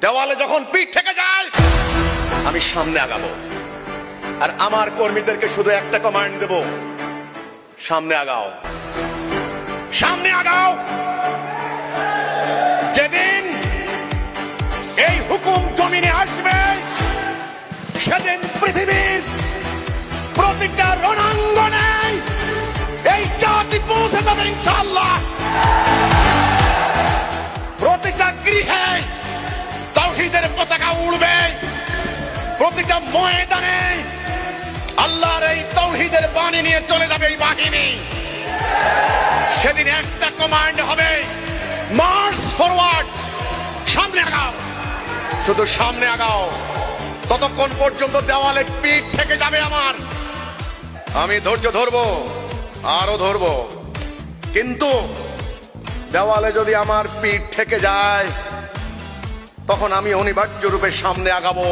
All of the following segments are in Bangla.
দেওয়ালে যখন পিঠ থেকে যায় আমি সামনে আগাবো, আর আমার কর্মীদেরকে শুধু একটা কমান্ড দেব, সামনে আগাও, সামনে আগাও। যেদিন এই হুকুম জমিনে আসবে সেদিন পৃথিবীর প্রতিটা রণাঙ্গনে এই জাতি পৌঁছে যাবে ইনশাআল্লাহ। প্রতিটা গৃহে তাওহীদের পতাকা উড়বে, প্রতিটা ময়দানে আল্লাহর এই তাওহীদের বাণী নিয়ে চলে যাবে এই বাহিনী। সেদিন একটা কমান্ড হবে, মার্চ ফরওয়ার্ড, সামনে আগাও, শুধু সামনে আগাও। ততক্ষণ পর্যন্ত দেওয়ালে পিঠ থেকে যাবে আমার, আমি ধৈর্য ধরবো, আরো ধরবো। কিন্তু দেওয়ালে যদি আমার পিঠ থেকে যায় তখন আমি অনিবার্য রূপে সামনে আগাবো।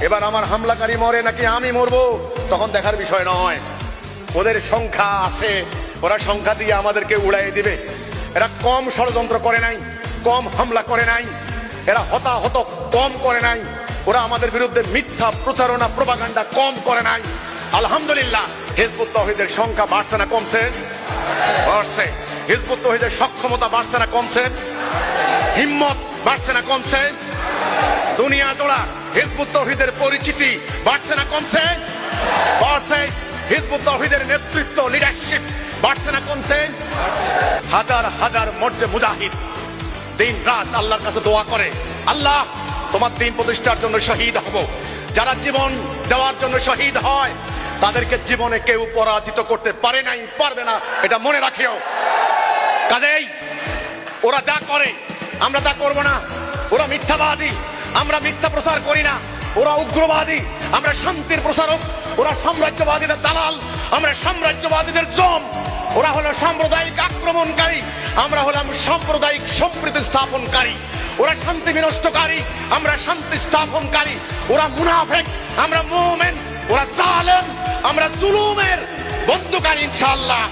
এবার আমার হামলাকারী মরে নাকি আমি মরবো তখন দেখার বিষয় নয়। ওদের সংখ্যা আছে, ওরা সংখ্যা দিয়ে আমাদেরকে উড়াই দিবে। এরা কম ষড়যন্ত্র করে নাই, কম হামলা করে নাই, এরা হতাহত কম করে নাই, ওরা আমাদের বিরুদ্ধে মিথ্যা প্রচারণা প্রপাগান্ডা কম করে নাই। আলহামদুলিল্লাহ, হিজবুত তাওহীদের সংখ্যা বাড়ছে না কমছে? বাড়ছে। হিজবুত তাওহীদের সক্ষমতা বাড়ছে না কমছে? হিম্মত বাড়ছে না কমছে? দুনিয়া জোড়া হিজবুত তাওহীদের পরিচিতি বাড়ছে না কমছে? বাড়ছে। হিজবুত তাওহীদের নেতৃত্ব, লিডারশিপ বাড়ছে না কমছে? হাজার হাজার মর্জে মুজাহিদ দিন রাত আল্লাহর কাছে দোয়া করে, আল্লাহ তোমার দিন প্রতিষ্ঠার জন্য শহীদ হব। যারা জীবন দেওয়ার জন্য শহীদ হয় তাদেরকে জীবনে কেউ পরাজিত করতে পারে নাই, পারবে না, এটা মনে রাখিও। কাজেই ওরা যা করে আমরা তা করব না। ওরা মিথ্যাবাদী, আমরা মিথ্যা প্রচার করি না। ওরা উগ্রবাদী, আমরা শান্তির প্রচারক। ওরা সাম্রাজ্যবাদীদের দালাল, আমরা সাম্রাজ্যবাদীদের জম। ওরা হলো সাম্প্রদায়িক আক্রমণকারী, আমরা হলাম সাম্প্রদায়িক সম্প্রীতি স্থাপনকারী। ওরা শান্তি বিনষ্টকারী, আমরা শান্তি স্থাপনকারী। ওরা মুনাফিক, আমরা মুমিন। ওরা জালেম, আমরা জুলুমের বন্ধুকারী ইনশাআল্লাহ।